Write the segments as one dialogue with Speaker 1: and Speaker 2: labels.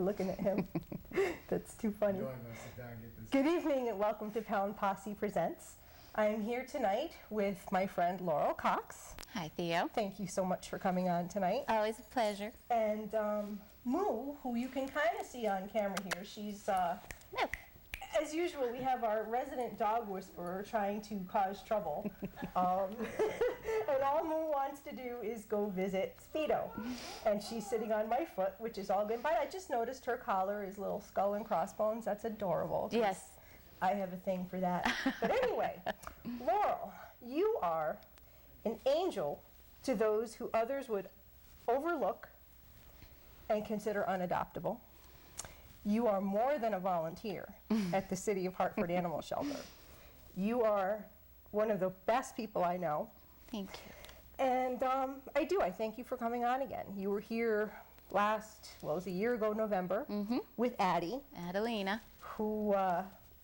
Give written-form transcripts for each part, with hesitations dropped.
Speaker 1: looking at him. That's too funny. Good evening and welcome to Pound Posse Presents. I'm here tonight with my friend Laurel Cox.
Speaker 2: Hi, Theo.
Speaker 1: Thank you so much for coming on tonight.
Speaker 2: Always a pleasure.
Speaker 1: And Moo, who you can kind of see on camera here, she's, as usual, we have our resident dog whisperer trying to cause trouble. And all Moo wants to do is go visit Speedo. And she's sitting on my foot, which is all good. But I just noticed her collar is little skull and crossbones. That's adorable.
Speaker 2: Yes.
Speaker 1: I have a thing for that. But anyway, Laurel, you are an angel to those who others would overlook and consider unadoptable. You are more than a volunteer at the City of Hartford Animal Shelter. You are one of the best people I know.
Speaker 2: Thank you.
Speaker 1: And I thank you for coming on again. You were here it was a year ago, November, with Addy.
Speaker 2: Adelina.
Speaker 1: Who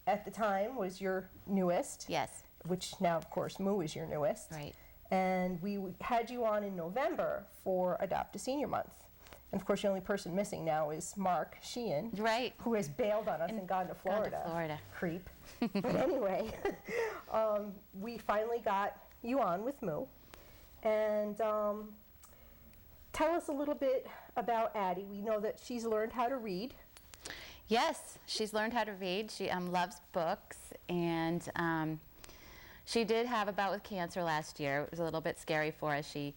Speaker 1: at the time was your newest.
Speaker 2: Yes.
Speaker 1: Which now, of course, Moo is your newest.
Speaker 2: Right.
Speaker 1: And we had you on in November for Adopt a Senior Month. And of course, the only person missing now is Mark Sheehan.
Speaker 2: Right.
Speaker 1: Who has bailed on us and gone to Florida.
Speaker 2: Gone to Florida.
Speaker 1: Creep. But anyway, we finally got you on with Moo. And tell us a little bit about Addy. We know that she's learned how to read.
Speaker 2: Yes, she's learned how to read. She loves books, and she did have a bout with cancer last year. It was a little bit scary for us. She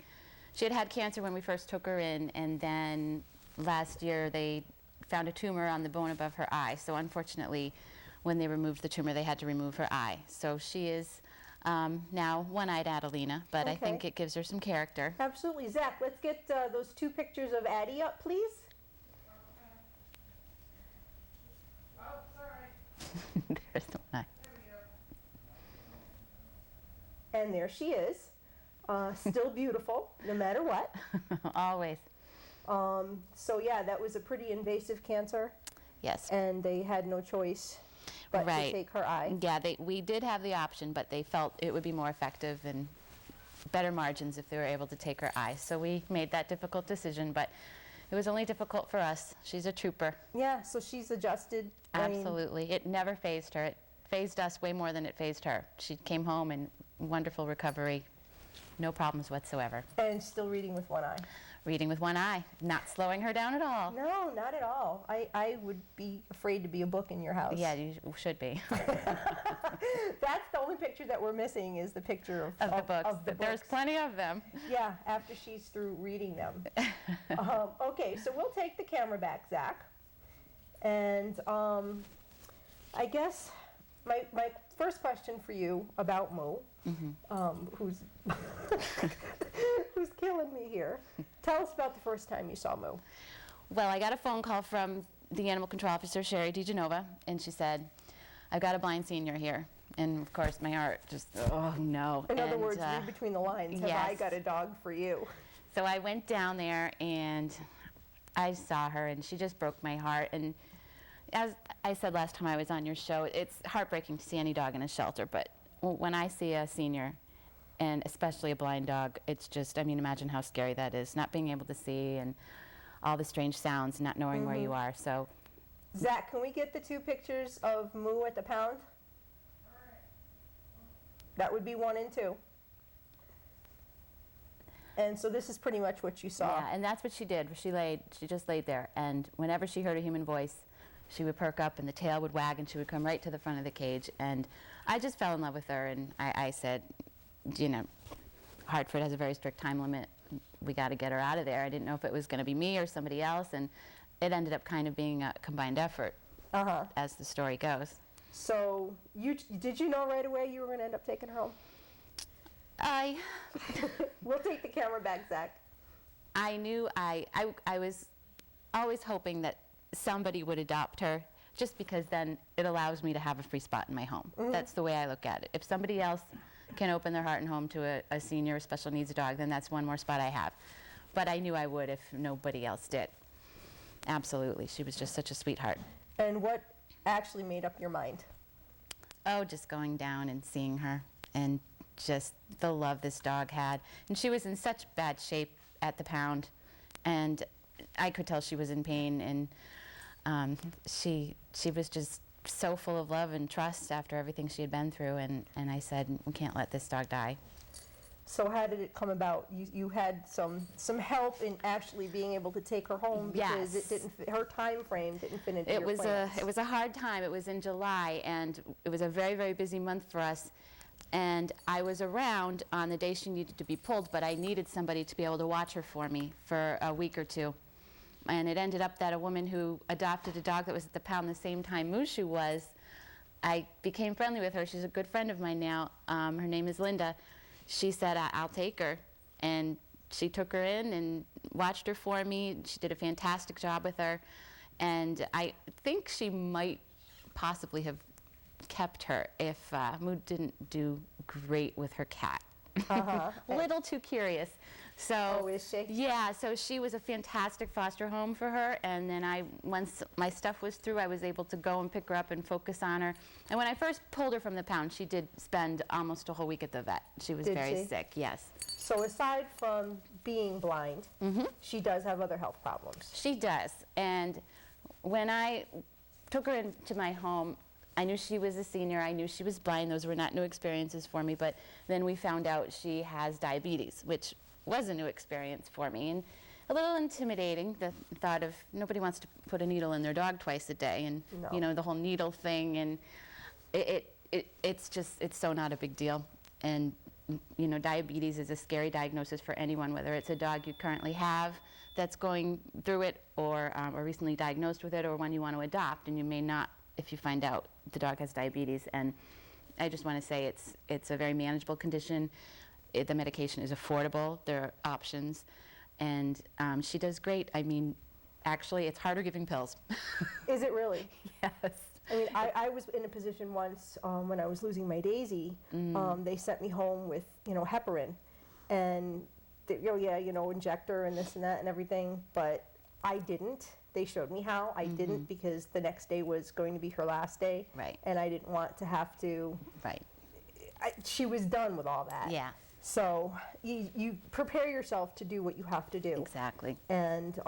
Speaker 2: had cancer when we first took her in, and then last year they found a tumor on the bone above her eye. So unfortunately, when they removed the tumor, they had to remove her eye. So she is now one-eyed Adelina, but
Speaker 1: Okay.
Speaker 2: I think it gives her some character.
Speaker 1: Absolutely. Zach, let's get those two pictures of Addy up, please.
Speaker 2: There's the one eye.
Speaker 1: And there she is, still beautiful, no matter what.
Speaker 2: Always.
Speaker 1: So yeah, that was a pretty invasive cancer,
Speaker 2: Yes.
Speaker 1: and they had no choice but to
Speaker 2: Right.
Speaker 1: take her eye.
Speaker 2: Yeah, we did have the option, but they felt it would be more effective and better margins if they were able to take her eye. So we made that difficult decision, but it was only difficult for us. She's a trooper.
Speaker 1: Yeah, so she's adjusted. I mean,
Speaker 2: Absolutely. It never phased her. It phased us way more than it phased her. She came home in wonderful recovery, no problems whatsoever.
Speaker 1: and still reading with one eye.
Speaker 2: Reading with one eye, not slowing her down at all.
Speaker 1: No, not at all. I would be afraid to be a book in your house.
Speaker 2: Yeah, you should be.
Speaker 1: That's the only picture that we're missing is the picture
Speaker 2: Of the books.
Speaker 1: of the
Speaker 2: There's
Speaker 1: books.
Speaker 2: plenty of them.
Speaker 1: Yeah, after she's through reading them. Okay, so we'll take the camera back, Zach. And I guess my first question for you about Moo, who's who's killing me here. Tell us about the first time you saw Moo.
Speaker 2: Well, I got a phone call from the animal control officer, Sherry DeGenova, and she said, I've got a blind senior here. And of course, my heart just, oh no.
Speaker 1: In other
Speaker 2: And,
Speaker 1: words, read between the lines. Have I
Speaker 2: yes.
Speaker 1: got a dog for you?
Speaker 2: So I went down there and I saw her and she just broke my heart. And as I said last time I was on your show, it's heartbreaking to see any dog in a shelter, but when I see a senior, and especially a blind dog, it's just, I mean, imagine how scary that is, not being able to see and all the strange sounds, not knowing where you are. So,
Speaker 1: Zach, can we get the two pictures of Moo at the pound? That would be 1 and 2. And so this is pretty much what you saw.
Speaker 2: yeah, and that's what she did. She just laid there, and whenever she heard a human voice, she would perk up and the tail would wag and she would come right to the front of the cage. And I just fell in love with her, and I said, you know, Hartford has a very strict time limit. We got to get her out of there. I didn't know if it was going to be me or somebody else, and it ended up kind of being a combined effort, as the story goes.
Speaker 1: So did you know right away you were going to end up taking her home? We'll take the camera back, Zach.
Speaker 2: I knew I was always hoping that somebody would adopt her, just because then it allows me to have a free spot in my home. That's the way I look at it. If somebody else can open their heart and home to a senior or special needs dog, then that's one more spot I have. But I knew I would if nobody else did. Absolutely. She was just such a sweetheart.
Speaker 1: And what actually made up your mind?
Speaker 2: Oh, just going down and seeing her and just the love this dog had. And she was in such bad shape at the pound, and I could tell she was in pain. And she was just so full of love and trust after everything she had been through, and I said, we can't let this dog die.
Speaker 1: So how did it come about? You had some help in actually being able to take her home because
Speaker 2: Yes.
Speaker 1: her time frame didn't fit into
Speaker 2: It
Speaker 1: your
Speaker 2: was
Speaker 1: plans.
Speaker 2: it was a hard time. It was in July, and it was a very, very busy month for us. And I was around on the day she needed to be pulled, but I needed somebody to be able to watch her for me for a week or two. And it ended up that a woman who adopted a dog that was at the pound the same time Mushu was, I became friendly with her. She's a good friend of mine now. Her name is Linda. She said, I'll take her. And she took her in and watched her for me. She did a fantastic job with her. And I think she might possibly have kept her if Mood didn't do great with her cat. A little too curious. So,
Speaker 1: Oh, is she?
Speaker 2: Yeah, so she was a fantastic foster home for her, and then once my stuff was through, I was able to go and pick her up and focus on her. And when I first pulled her from the pound, she did spend almost a whole week at the vet. She was very sick, yes.
Speaker 1: So aside from being blind, she does have other health problems.
Speaker 2: She does, and when I took her into my home, I knew she was a senior, I knew she was blind. Those were not new experiences for me, but then we found out she has diabetes, which was a new experience for me, and a little intimidating, the thought of nobody wants to put a needle in their dog twice a day, and
Speaker 1: No.
Speaker 2: you know, the whole needle thing, and it's so not a big deal. And you know, diabetes is a scary diagnosis for anyone, whether it's a dog you currently have that's going through it, or recently diagnosed with it, or one you want to adopt, and you may not if you find out the dog has diabetes. And I just want to say it's a very manageable condition. The medication is affordable. There are options, and she does great. I mean, actually, it's harder giving pills.
Speaker 1: Is it really?
Speaker 2: Yes.
Speaker 1: I mean, I was in a position once when I was losing my Daisy. They sent me home with, heparin, and injector and this and that and everything. But I didn't. They showed me how. I didn't, because the next day was going to be her last day.
Speaker 2: Right.
Speaker 1: And I didn't want to have to.
Speaker 2: Right.
Speaker 1: She was done with all that.
Speaker 2: Yeah.
Speaker 1: So you prepare yourself to do what you have to do.
Speaker 2: Exactly.
Speaker 1: And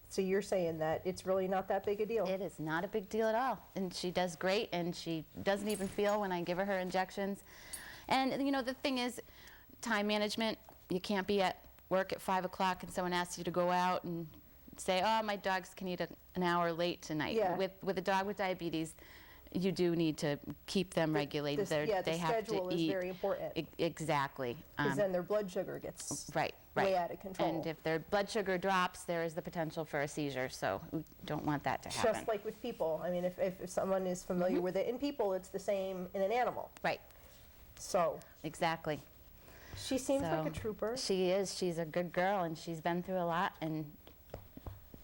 Speaker 1: so you're saying that it's really not that big a deal.
Speaker 2: It is not a big deal at all, and she does great, and she doesn't even feel when I give her injections. And the thing is, time management. You can't be at work at 5 o'clock and someone asks you to go out and say, oh, my dogs can eat an hour late tonight.
Speaker 1: Yeah.
Speaker 2: With a dog with diabetes, you do need to keep them regulated.
Speaker 1: The
Speaker 2: They have
Speaker 1: schedule
Speaker 2: to
Speaker 1: is
Speaker 2: eat.
Speaker 1: very important.
Speaker 2: Exactly.
Speaker 1: Because then their blood sugar gets
Speaker 2: Right.
Speaker 1: way out of control.
Speaker 2: And if their blood sugar drops, there is the potential for a seizure, so we don't want that to happen.
Speaker 1: Just like with people. I mean, if someone is familiar with it in people, it's the same in an animal.
Speaker 2: Right.
Speaker 1: So
Speaker 2: Exactly.
Speaker 1: she seems like a
Speaker 2: So,
Speaker 1: trooper.
Speaker 2: She is. She's a good girl, and she's been through a lot, and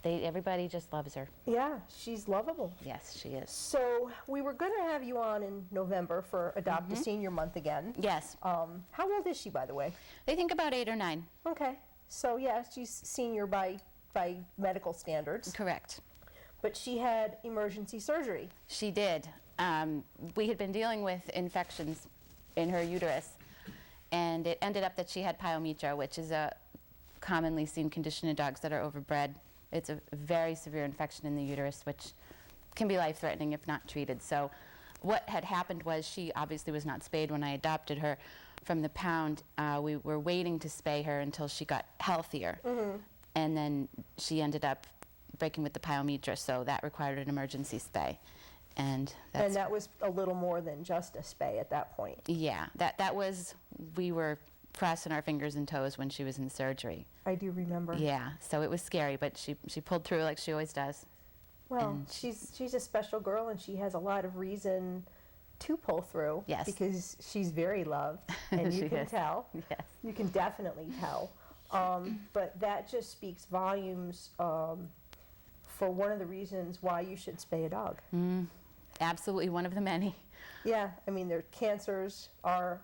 Speaker 2: everybody just loves her.
Speaker 1: Yeah, she's lovable.
Speaker 2: Yes, she is.
Speaker 1: So we were going to have you on in November for Adopt a Senior Month again.
Speaker 2: Yes.
Speaker 1: How old is she, by the way?
Speaker 2: They think about 8 or 9.
Speaker 1: Okay. So yeah, she's senior by medical standards.
Speaker 2: Correct.
Speaker 1: But she had emergency surgery.
Speaker 2: She did. We had been dealing with infections in her uterus, and it ended up that she had pyometra, which is a commonly seen condition in dogs that are overbred. It's a very severe infection in the uterus, which can be life-threatening if not treated. So what had happened was she obviously was not spayed when I adopted her from the pound. We were waiting to spay her until she got healthier. And then she ended up breaking with the pyometra, so that required an emergency spay. And
Speaker 1: that was a little more than just a spay at that point.
Speaker 2: Yeah, that was, we were crossing our fingers and toes when she was in surgery.
Speaker 1: I do remember.
Speaker 2: Yeah, so it was scary, but she pulled through like she always does.
Speaker 1: Well,
Speaker 2: And
Speaker 1: she's a special girl, and she has a lot of reason to pull through.
Speaker 2: Yes.
Speaker 1: Because she's very loved, and you
Speaker 2: She
Speaker 1: can
Speaker 2: is.
Speaker 1: tell.
Speaker 2: Yes.
Speaker 1: You can definitely tell. But that just speaks volumes for one of the reasons why you should spay a dog.
Speaker 2: Absolutely one of the many.
Speaker 1: Yeah, I mean, their cancers are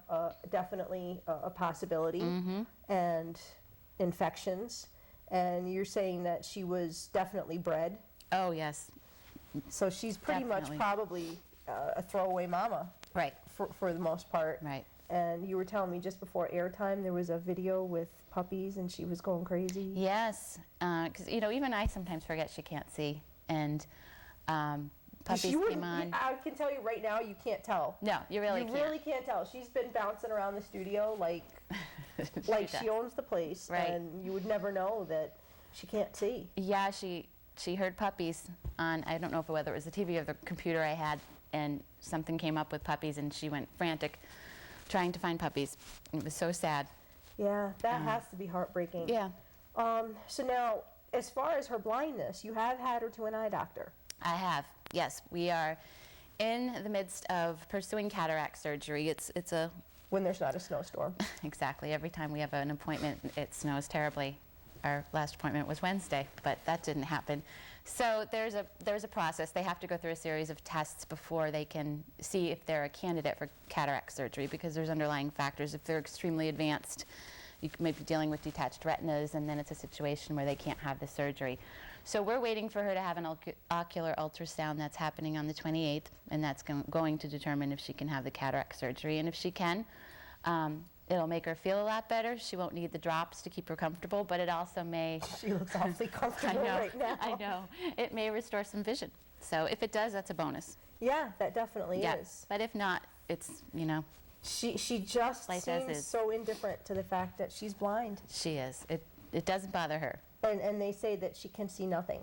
Speaker 1: definitely a possibility, and infections. And you're saying that she was definitely bred,
Speaker 2: Oh, yes.
Speaker 1: so she's pretty
Speaker 2: Definitely.
Speaker 1: much probably a throwaway mama
Speaker 2: Right,
Speaker 1: for the most part.
Speaker 2: right.
Speaker 1: And you were telling me just before airtime there was a video with puppies, and she was going crazy.
Speaker 2: Yes, because, even I sometimes forget she can't see. and puppies
Speaker 1: You
Speaker 2: came on.
Speaker 1: I can tell you right now, you can't tell.
Speaker 2: No, you really
Speaker 1: You
Speaker 2: can't.
Speaker 1: really can't tell. She's been bouncing around the studio like she owns the place,
Speaker 2: Right.
Speaker 1: and you would never know that she can't see.
Speaker 2: Yeah, she heard puppies on, I don't know whether it was the TV or the computer I had, and something came up with puppies, and she went frantic trying to find puppies. It was so sad.
Speaker 1: Yeah, that has to be heartbreaking.
Speaker 2: Yeah,
Speaker 1: So now, as far as her blindness, you have had her to an eye doctor.
Speaker 2: I have. Yes, we are in the midst of pursuing cataract surgery. It's a
Speaker 1: When there's not a snowstorm.
Speaker 2: exactly, every time we have an appointment, it snows terribly. Our last appointment was Wednesday, but that didn't happen. So there's a process. They have to go through a series of tests before they can see if they're a candidate for cataract surgery, because there's underlying factors. If they're extremely advanced, you might be dealing with detached retinas, and then it's a situation where they can't have the surgery. So we're waiting for her to have an ocular ultrasound that's happening on the 28th, and that's going to determine if she can have the cataract surgery. And if she can, it'll make her feel a lot better. She won't need the drops to keep her comfortable, but it also may...
Speaker 1: She looks awfully comfortable right now.
Speaker 2: I know. It may restore some vision. So if it does, that's a bonus.
Speaker 1: Yeah, that definitely
Speaker 2: Yeah.
Speaker 1: is.
Speaker 2: But if not, it's,
Speaker 1: She just
Speaker 2: Life as
Speaker 1: seems
Speaker 2: is.
Speaker 1: so indifferent to the fact that she's blind.
Speaker 2: she is. It doesn't bother her.
Speaker 1: And they say that she can see nothing.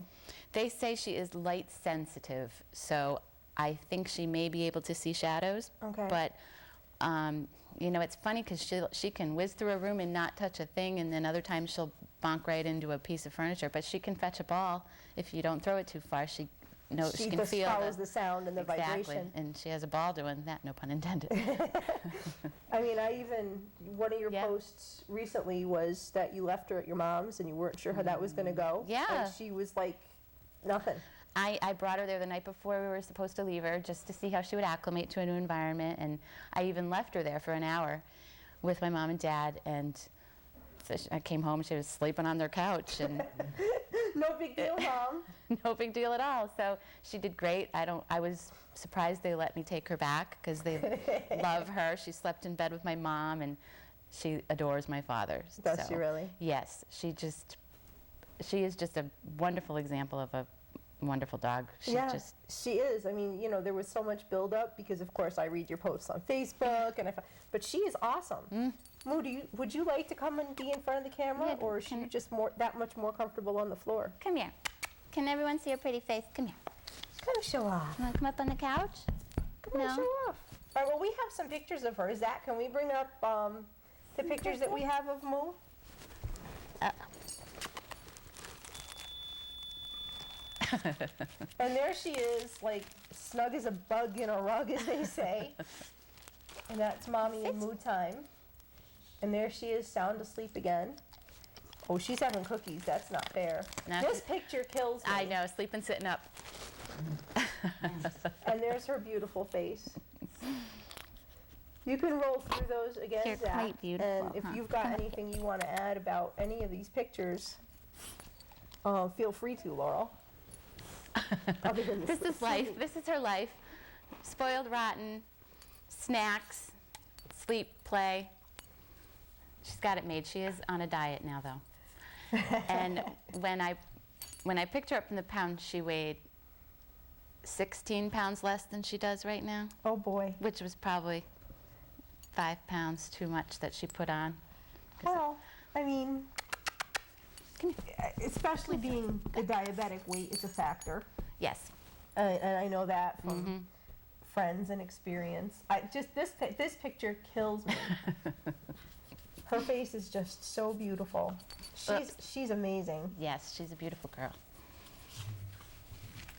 Speaker 2: They say she is light sensitive, so I think she may be able to see shadows.
Speaker 1: Okay.
Speaker 2: But, it's funny because she can whiz through a room and not touch a thing, and then other times she'll bonk right into a piece of furniture. But she can fetch a ball if you don't throw it too far. She can
Speaker 1: just
Speaker 2: feel
Speaker 1: follows the sound and the
Speaker 2: exactly,
Speaker 1: vibration.
Speaker 2: and she has a ball doing that, no pun intended.
Speaker 1: I mean, one of your
Speaker 2: Yeah.
Speaker 1: posts recently was that you left her at your mom's and you weren't sure how that was going to go.
Speaker 2: Yeah.
Speaker 1: And she was like, nothing.
Speaker 2: I brought her there the night before we were supposed to leave her, just to see how she would acclimate to a new environment, and I even left her there for an hour with my mom and dad, and so I came home, she was sleeping on their couch, and
Speaker 1: No big deal, Mom.
Speaker 2: no big deal at all. So she did great. I was surprised they let me take her back, because they love her. She slept in bed with my mom, and she adores my father.
Speaker 1: Does she really?
Speaker 2: Yes, she is just a wonderful example of a wonderful dog. She
Speaker 1: is. I mean, there was so much buildup because, of course, I read your posts on Facebook, but she is awesome. Moo, would you like to come and be in front of the camera,
Speaker 2: Yeah,
Speaker 1: or is she just that much more comfortable on the floor?
Speaker 2: Come here. Can everyone see your pretty face? Come here.
Speaker 1: Come show off.
Speaker 2: You want to come up on the couch?
Speaker 1: Come on, show off. All right, well, we have some pictures of her. Zach, can we bring up the pictures that we have of Moo? And there she is, like, snug as a bug in a rug, as they say. And that's Mommy and Moo time. And there she is, sound asleep again. Oh, she's having cookies. That's not fair.
Speaker 2: No,
Speaker 1: This picture kills me.
Speaker 2: I know, sleeping sitting up.
Speaker 1: And there's her beautiful face. You can roll through those again,
Speaker 2: You're
Speaker 1: Zach.
Speaker 2: quite beautiful,
Speaker 1: And if
Speaker 2: huh?
Speaker 1: you've got anything you want to add about any of these pictures, feel free to, Laurel. Other than
Speaker 2: This is life. This is her life. Spoiled, rotten, snacks, sleep, play. She's got it made. She is on a diet now, though. And when I picked her up from the pound, she weighed 16 pounds less than she does right now,
Speaker 1: Oh boy.
Speaker 2: which was probably 5 pounds too much that she put on.
Speaker 1: Well, I mean, especially being a diabetic, weight is a factor.
Speaker 2: Yes.
Speaker 1: And I know that from friends and experience. This picture kills me. Her face is just so beautiful. She's amazing.
Speaker 2: Yes, she's a beautiful girl.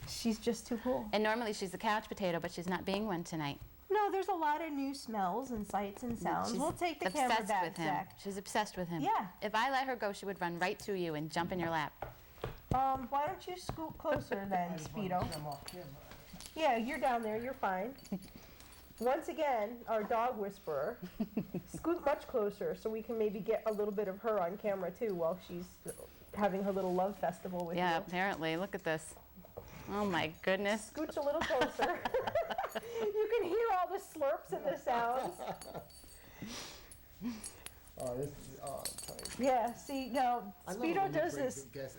Speaker 1: She's just too cool.
Speaker 2: And normally she's a couch potato, but she's not being one tonight.
Speaker 1: No, there's a lot of new smells and sights and sounds.
Speaker 2: She's
Speaker 1: We'll take the camera
Speaker 2: obsessed
Speaker 1: back,
Speaker 2: with him.
Speaker 1: Zach.
Speaker 2: She's obsessed with him.
Speaker 1: Yeah.
Speaker 2: If I let her go, she would run right to you and jump in your lap.
Speaker 1: Why don't you scoot closer then, Speedo? Yeah, you're down there. You're fine. Once again, our dog whisperer. Scoot much closer so we can maybe get a little bit of her on camera too while she's having her little love festival with
Speaker 2: Yeah,
Speaker 1: you.
Speaker 2: apparently. Look at this. Oh my goodness.
Speaker 1: Scooch a little closer. You can hear all the slurps and the sounds.
Speaker 3: Oh, this is tiny.
Speaker 1: Yeah, see, now,
Speaker 3: I love it
Speaker 1: Speedo
Speaker 3: when you
Speaker 1: does
Speaker 3: bring
Speaker 1: this.
Speaker 3: dogs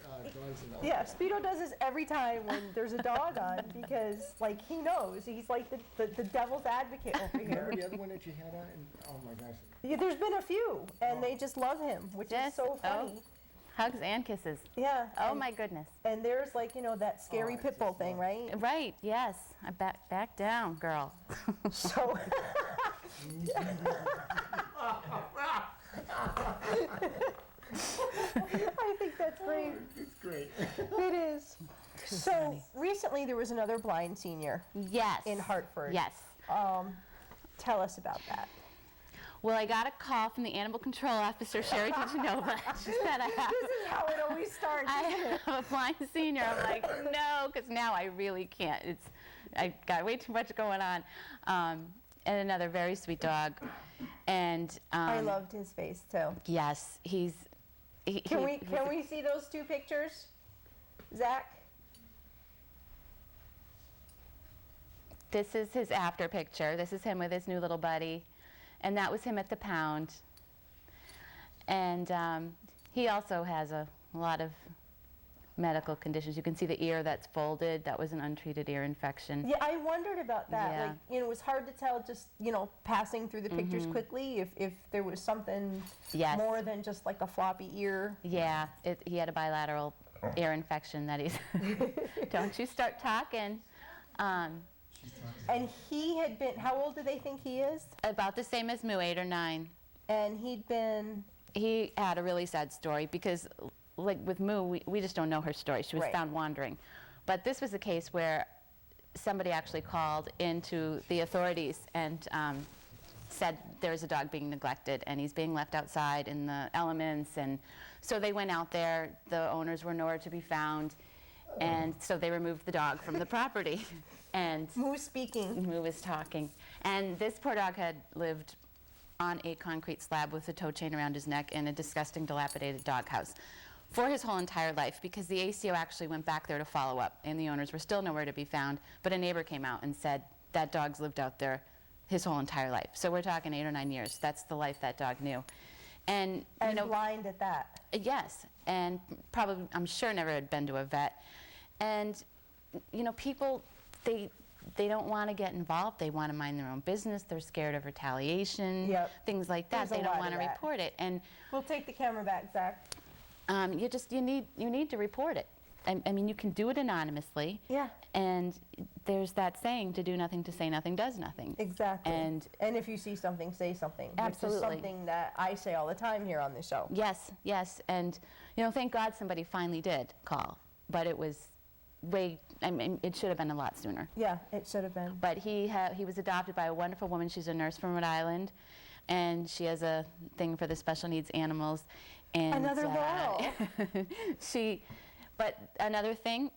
Speaker 3: in the
Speaker 1: Yeah, Speedo does this every time when there's a dog on because, like, he knows. He's like the devil's advocate over here.
Speaker 3: Remember the other one that you had on? And, oh my gosh.
Speaker 1: Yeah, there's been a few, and they just love him, which
Speaker 2: Yes.
Speaker 1: is so funny.
Speaker 2: Oh. Hugs and kisses.
Speaker 1: Yeah.
Speaker 2: Oh
Speaker 1: and,
Speaker 2: my goodness.
Speaker 1: And there's like, that scary
Speaker 3: I
Speaker 1: pit bull
Speaker 3: just
Speaker 1: thing,
Speaker 3: love
Speaker 1: right?
Speaker 2: Right, yes. I back down, girl.
Speaker 1: So. I think that's great.
Speaker 3: It's great.
Speaker 1: It is. So recently there was another blind senior
Speaker 2: Yes.
Speaker 1: in Hartford.
Speaker 2: Yes.
Speaker 1: Tell us about that.
Speaker 2: Well, I got a call from the animal control officer, Sherry DeGenova. She said I have,
Speaker 1: This is how it always starts,
Speaker 2: I
Speaker 1: isn't it?
Speaker 2: have a blind senior. I'm like, no, because now I really can't. I got way too much going on. And another very sweet dog. And
Speaker 1: I loved his face too.
Speaker 2: yes, he's.
Speaker 1: Can we see those two pictures, Zach?
Speaker 2: This is his after picture. This is him with his new little buddy. And that was him at the pound. And he also has a lot of medical conditions. You can see the ear that's folded. That was an untreated ear infection.
Speaker 1: Yeah, I wondered about that.
Speaker 2: Yeah.
Speaker 1: Like, it was hard to tell just, passing through the pictures quickly if there was something
Speaker 2: Yes.
Speaker 1: more than just like a floppy ear.
Speaker 2: Yeah, he had a bilateral ear infection that he's. Don't you start talking.
Speaker 1: And he had been, how old do they think he is?
Speaker 2: About the same as Moo, 8 or 9.
Speaker 1: And he'd been,
Speaker 2: He had a really sad story because, like with Moo, we just don't know her story. She was
Speaker 1: Right.
Speaker 2: found wandering. But this was a case where somebody actually called into the authorities and said there's a dog being neglected and he's being left outside in the elements. And so they went out there. The owners were nowhere to be found. And so they removed the dog from the property. And
Speaker 1: Moo speaking.
Speaker 2: Moo was talking. And this poor dog had lived on a concrete slab with a tow chain around his neck in a disgusting, dilapidated doghouse for his whole entire life, because the ACO actually went back there to follow up, and the owners were still nowhere to be found. But a neighbor came out and said that dog's lived out there his whole entire life. So we're talking 8 or 9 years. That's the life that dog knew. And,
Speaker 1: And blind at that.
Speaker 2: yes, and probably, I'm sure, never had been to a vet. And, people, they don't want to get involved. They want to mind their own business. They're scared of retaliation,
Speaker 1: Yep.
Speaker 2: things like that.
Speaker 1: There's a
Speaker 2: They don't
Speaker 1: lot
Speaker 2: want
Speaker 1: of
Speaker 2: to
Speaker 1: that.
Speaker 2: report it. And
Speaker 1: We'll take the camera back, Zach.
Speaker 2: you need to report it. I mean, you can do it anonymously.
Speaker 1: Yeah.
Speaker 2: And there's that saying, to do nothing, to say nothing, does nothing.
Speaker 1: Exactly.
Speaker 2: And
Speaker 1: if you see something, say something.
Speaker 2: Absolutely.
Speaker 1: Which is something that I say all the time here on the show.
Speaker 2: yes, yes. And, thank God somebody finally did call. But it was it should have been a lot sooner.
Speaker 1: Yeah, it should have been.
Speaker 2: But he was adopted by a wonderful woman. She's a nurse from Rhode Island, and she has a thing for the special needs animals. And
Speaker 1: Another Laurel.
Speaker 2: But another thing,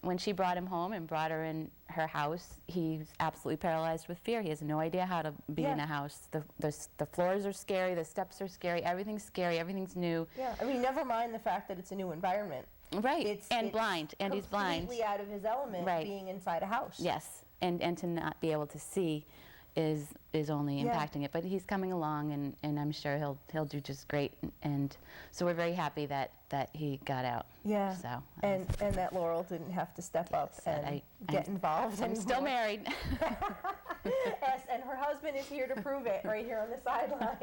Speaker 2: when she brought him home and brought her in her house, he's absolutely paralyzed with fear. He has no idea how to be in
Speaker 1: Yeah.
Speaker 2: a house. The floors are scary, the steps are scary, everything's new.
Speaker 1: Yeah, I mean, never mind the fact that it's a new environment.
Speaker 2: Right,
Speaker 1: It's
Speaker 2: blind, and he's blind.
Speaker 1: completely out of his element,
Speaker 2: Right.
Speaker 1: being inside a house.
Speaker 2: Yes, and to not be able to see is only
Speaker 1: Yeah.
Speaker 2: impacting it. But he's coming along, and I'm sure he'll do just great. And so we're very happy that he got out.
Speaker 1: Yeah.
Speaker 2: So
Speaker 1: And that Laurel didn't have to step up
Speaker 2: Said
Speaker 1: and
Speaker 2: I-
Speaker 1: get
Speaker 2: I'm-
Speaker 1: involved.
Speaker 2: I'm still
Speaker 1: anymore.
Speaker 2: married.
Speaker 1: Yes, and her husband is here to prove it, right here on the sideline.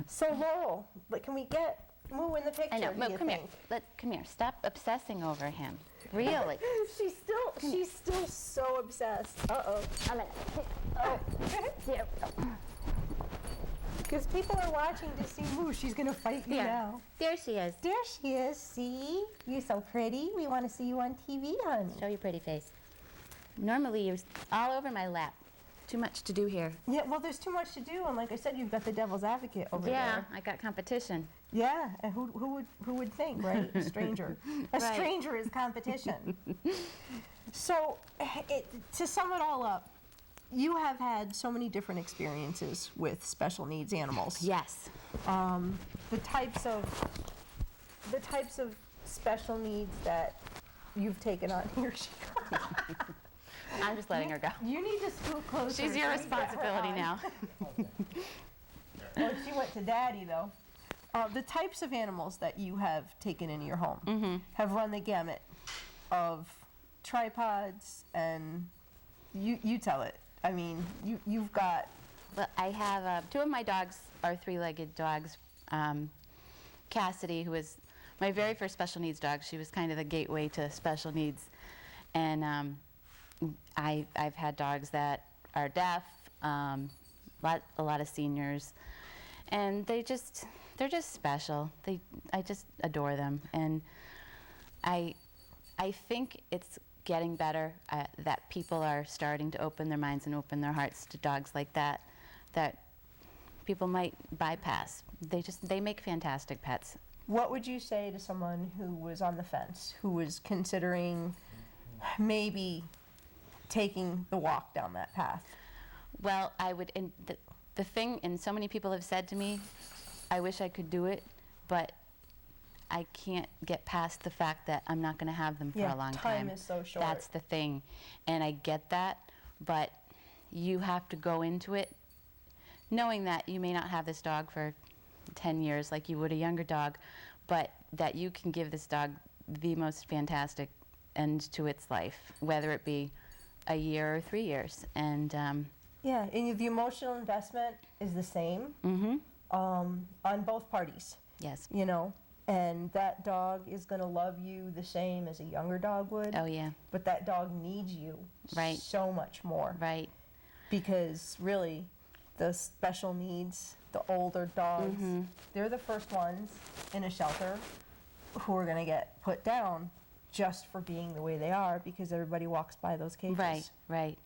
Speaker 1: So Laurel, but can we get Moo in the picture?
Speaker 2: I know.
Speaker 1: do
Speaker 2: Mo,
Speaker 1: you
Speaker 2: come here.
Speaker 1: think?
Speaker 2: Come here. Stop obsessing over him. Really.
Speaker 1: She's still so obsessed. Uh-oh.
Speaker 2: I'm gonna.
Speaker 1: Oh.
Speaker 2: Here.
Speaker 1: Because people are watching to see Moo. She's going to fight you
Speaker 2: Here.
Speaker 1: now.
Speaker 2: There she is.
Speaker 1: There she is. See? You're so pretty. We want to see you on TV, honey.
Speaker 2: Show your pretty face. Normally you're all over my lap. Too much to do here.
Speaker 1: Yeah, well, there's too much to do, and like I said, you've got the devil's advocate over
Speaker 2: Yeah,
Speaker 1: there.
Speaker 2: I got competition.
Speaker 1: Yeah, and who would think, right? A stranger. A
Speaker 2: Right.
Speaker 1: stranger is competition. So, to sum it all up, you have had so many different experiences with special needs animals.
Speaker 2: Yes.
Speaker 1: The types of special needs that you've taken on here.
Speaker 2: I'm just letting her go.
Speaker 1: You need to scoot closer.
Speaker 2: She's your
Speaker 1: so we get her
Speaker 2: responsibility
Speaker 1: on.
Speaker 2: now.
Speaker 1: Well, she went to Daddy, though. The types of animals that you have taken into your home have run the gamut of tripods, and you tell it. I mean, you've got...
Speaker 2: Well, I have, two of my dogs are three-legged dogs. Cassidy, who was my very first special needs dog, she was kind of the gateway to special needs. And I've had dogs that are deaf, a lot of seniors, and they're just special. I just adore them, and I think it's getting better that people are starting to open their minds and open their hearts to dogs like that people might bypass. They make fantastic pets.
Speaker 1: What would you say to someone who was on the fence, who was considering maybe taking the walk down that path?
Speaker 2: Well, I would, and the thing, and so many people have said to me, I wish I could do it, but I can't get past the fact that I'm not going to have them for a long time.
Speaker 1: Time is so short.
Speaker 2: That's the thing, and I get that, but you have to go into it knowing that you may not have this dog for 10 years like you would a younger dog, but that you can give this dog the most fantastic end to its life, whether it be a year or 3 years. And
Speaker 1: yeah, and the emotional investment is the same on both parties.
Speaker 2: yes.
Speaker 1: You know, and that dog is going to love you the same as a younger dog would.
Speaker 2: Oh yeah.
Speaker 1: But that dog needs you
Speaker 2: Right.
Speaker 1: so much more.
Speaker 2: Right.
Speaker 1: Because really, the special needs, the older dogs, they're the first ones in a shelter who are going to get put down just for being the way they are, because everybody walks by those cages.
Speaker 2: Right, right.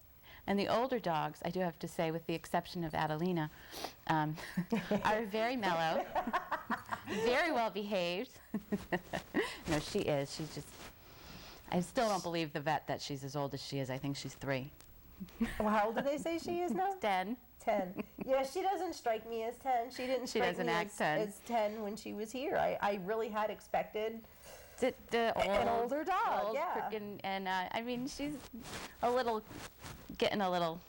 Speaker 2: And the older dogs, I do have to say, with the exception of Adelina, are very mellow, very well behaved. No, she is. She's just, I still don't believe the vet that she's as old as she is. I think she's 3.
Speaker 1: Well, how old do they say she is now?
Speaker 2: 10.
Speaker 1: 10. Yeah, she doesn't strike me as 10. She didn't
Speaker 2: She
Speaker 1: strike
Speaker 2: doesn't
Speaker 1: me
Speaker 2: act
Speaker 1: as,
Speaker 2: 10.
Speaker 1: as 10 when she was here. I really had expected
Speaker 2: The
Speaker 1: an older dog,
Speaker 2: old,
Speaker 1: yeah.
Speaker 2: and I mean, she's getting a little,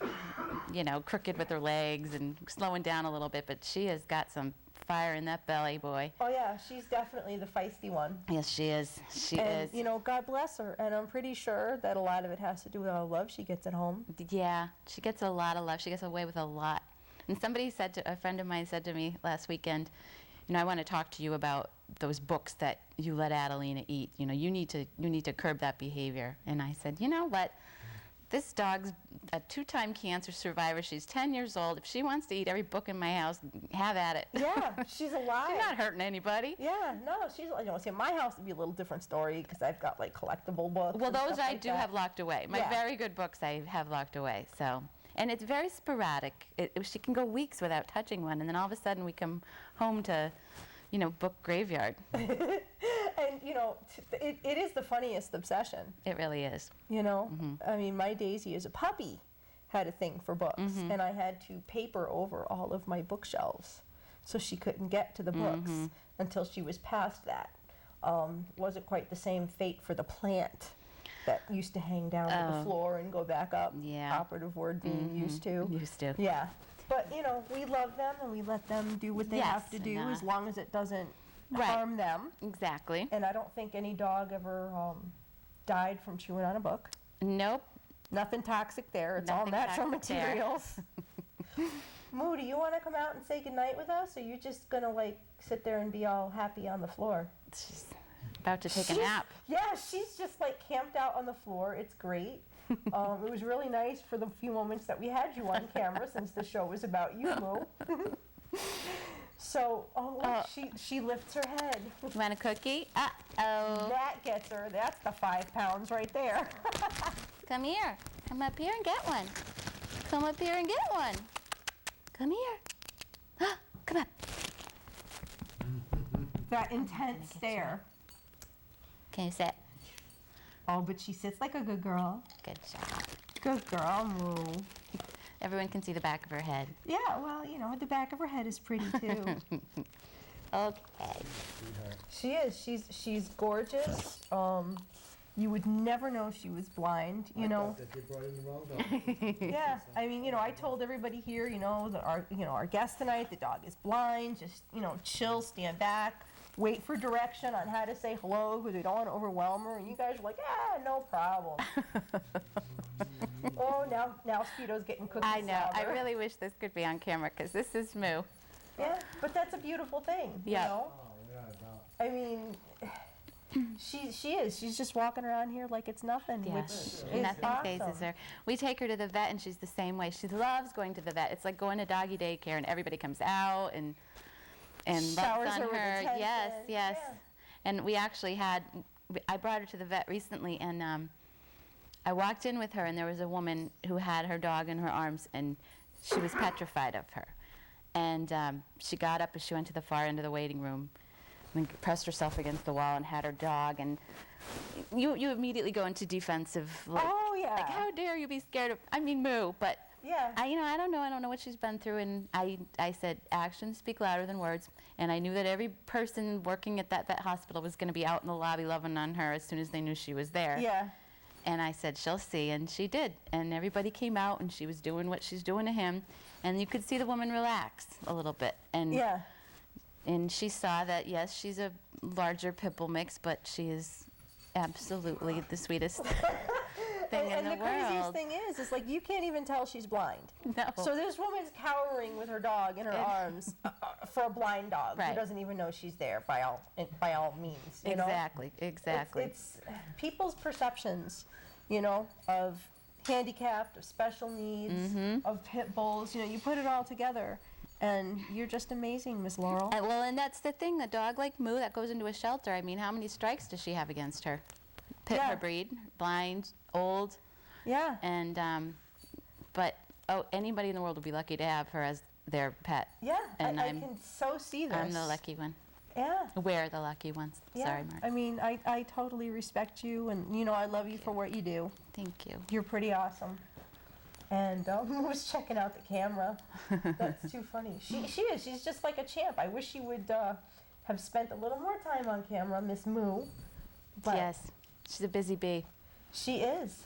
Speaker 2: you know, crooked with her legs and slowing down a little bit, but she has got some fire in that belly, boy.
Speaker 1: Oh yeah, she's definitely the feisty one.
Speaker 2: Yes, she is. She
Speaker 1: And,
Speaker 2: is.
Speaker 1: you know, God bless her. And I'm pretty sure that a lot of it has to do with all the love she gets at home.
Speaker 2: Yeah, she gets a lot of love. She gets away with a lot. And a friend of mine said to me last weekend, you know, I want to talk to you about those books that you let Adelina eat. You know, you need to curb that behavior. And I said, you know what? This dog's a 2-time cancer survivor. She's 10 years old. If she wants to eat every book in my house, have at it.
Speaker 1: Yeah, she's alive.
Speaker 2: She's not hurting anybody.
Speaker 1: Yeah, no, she's, you know, see, my house would be a little different story because I've got like collectible books.
Speaker 2: Well,
Speaker 1: and
Speaker 2: those
Speaker 1: stuff
Speaker 2: I
Speaker 1: like
Speaker 2: do
Speaker 1: that.
Speaker 2: have locked away. My
Speaker 1: Yeah.
Speaker 2: very good books I have locked away. So, and it's very sporadic. She can go weeks without touching one, and then all of a sudden we come home to, you know, book graveyard.
Speaker 1: And, you know, it is the funniest obsession,
Speaker 2: It really is.
Speaker 1: you know? I mean, my Daisy as a puppy had a thing for books, and I had to paper over all of my bookshelves so she couldn't get to the books until she was past that. Wasn't quite the same fate for the plant that used to hang down to the floor and go back up.
Speaker 2: Yeah.
Speaker 1: Operative word being used to.
Speaker 2: Used to.
Speaker 1: Yeah. But, you know, we love them and we let them do what they
Speaker 2: Yes,
Speaker 1: have to do
Speaker 2: and,
Speaker 1: as long as it doesn't
Speaker 2: Right.
Speaker 1: harm them.
Speaker 2: Exactly.
Speaker 1: And I don't think any dog ever died from chewing on a book.
Speaker 2: Nope.
Speaker 1: Nothing toxic there. It's all
Speaker 2: Nothing
Speaker 1: natural
Speaker 2: toxic there.
Speaker 1: materials. Moo, do you want to come out and say goodnight with us, or you just going to, like, sit there and be all happy on the floor?
Speaker 2: She's about to take a nap.
Speaker 1: Yeah, she's just, like, camped out on the floor. It's great. It was really nice for the few moments that we had you on camera since the show was about you, Moo. So, look, she lifts her head.
Speaker 2: You want a cookie? Uh-oh.
Speaker 1: That gets her. That's the 5 pounds right there.
Speaker 2: Come here. Come up here and get one. Come up here and get one. Come here. Come up.
Speaker 1: That intense stare.
Speaker 2: Can you sit?
Speaker 1: Oh, but she sits like a good girl.
Speaker 2: Good job.
Speaker 1: Good girl, Moo.
Speaker 2: Everyone can see the back of her head.
Speaker 1: Yeah, well, you know, the back of her head is pretty too.
Speaker 2: Okay.
Speaker 3: Sweetheart.
Speaker 1: She is. She's gorgeous. You would never know she was blind, you
Speaker 3: I
Speaker 1: know.
Speaker 3: thought that they brought in the wrong dog.
Speaker 1: Yeah, I mean, I told everybody here, that our guest tonight, the dog is blind. Just, chill, stand back, wait for direction on how to say hello because we don't want to overwhelm her. And you guys are like, no problem. Oh, now Speedo's getting cookies.
Speaker 2: I know. I
Speaker 1: sour.
Speaker 2: really wish this could be on camera because this is Moo.
Speaker 1: Yeah, but that's a beautiful thing,
Speaker 2: Yeah.
Speaker 3: Oh, yeah, no.
Speaker 1: I mean, she is. She's just walking around here like it's nothing,
Speaker 2: Yeah,
Speaker 1: which is
Speaker 2: nothing
Speaker 1: awesome.
Speaker 2: phases her. We take her to the vet, and she's the same way. She loves going to the vet. It's like going to doggy daycare, and everybody comes out and
Speaker 1: Showers
Speaker 2: loves on
Speaker 1: her with
Speaker 2: her.
Speaker 1: attention.
Speaker 2: Yes, yes.
Speaker 1: Yeah.
Speaker 2: And we actually I brought her to the vet recently, and I walked in with her, and there was a woman who had her dog in her arms, and she was petrified of her. And she got up and she went to the far end of the waiting room and pressed herself against the wall and had her dog. And you immediately go into defensive, like,
Speaker 1: Oh, yeah.
Speaker 2: like, how dare you be scared of, Moo, but
Speaker 1: Yeah.
Speaker 2: I don't know what she's been through. And I said, actions speak louder than words. And I knew that every person working at that vet hospital was going to be out in the lobby loving on her as soon as they knew she was there.
Speaker 1: Yeah.
Speaker 2: And I said, she'll see, and she did. And everybody came out, and she was doing what she's doing to him. And you could see the woman relax a little bit. And
Speaker 1: Yeah.
Speaker 2: and she saw that, yes, she's a larger pit bull mix, but she is absolutely the sweetest thing in
Speaker 1: And
Speaker 2: the
Speaker 1: the craziest
Speaker 2: world.
Speaker 1: thing is like you can't even tell she's blind.
Speaker 2: No.
Speaker 1: So this woman's cowering with her dog in her arms for a blind dog who
Speaker 2: Right.
Speaker 1: doesn't even know she's there by all means. You know?
Speaker 2: Exactly.
Speaker 1: It's people's perceptions, of handicapped, of special needs,
Speaker 2: Mm-hmm.
Speaker 1: of pit bulls. You put it all together, and you're just amazing, Miss Laurel.
Speaker 2: And that's the thing. The dog like Moo that goes into a shelter. I mean, how many strikes does she have against her? Pit
Speaker 1: Yeah.
Speaker 2: her breed, blind, old,
Speaker 1: Yeah.
Speaker 2: and but anybody in the world would be lucky to have her as their pet.
Speaker 1: Yeah.
Speaker 2: And
Speaker 1: I can so see this.
Speaker 2: I'm the lucky one.
Speaker 1: Yeah.
Speaker 2: We're the lucky ones.
Speaker 1: Yeah.
Speaker 2: Sorry, Mark.
Speaker 1: I mean, I totally respect you, and I love you for what you do.
Speaker 2: Thank you.
Speaker 1: You're pretty awesome. And was checking out the camera. That's too funny. She is. She's just like a champ. I wish she would have spent a little more time on camera, Miss Moo. But
Speaker 2: Yes, she's a busy bee.
Speaker 1: she is.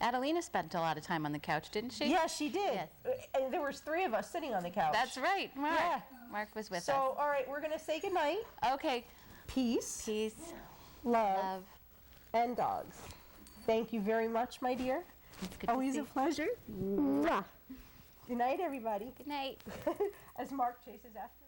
Speaker 2: Adelina spent a lot of time on the couch, didn't she?
Speaker 1: Yeah, she did.
Speaker 2: Yes.
Speaker 1: And there was 3 of us sitting on the couch.
Speaker 2: That's right, Mark.
Speaker 1: Yeah.
Speaker 2: Mark was with
Speaker 1: So, all right, we're gonna say goodnight.
Speaker 2: us. Okay.
Speaker 1: Peace,
Speaker 2: Peace,
Speaker 1: love,
Speaker 2: love.
Speaker 1: and dogs. Thank you very much, my dear.
Speaker 2: It's good
Speaker 1: Always
Speaker 2: to
Speaker 1: a
Speaker 2: see.
Speaker 1: pleasure. Mwah. Good night, everybody.
Speaker 2: Good night.
Speaker 1: As Mark chases after.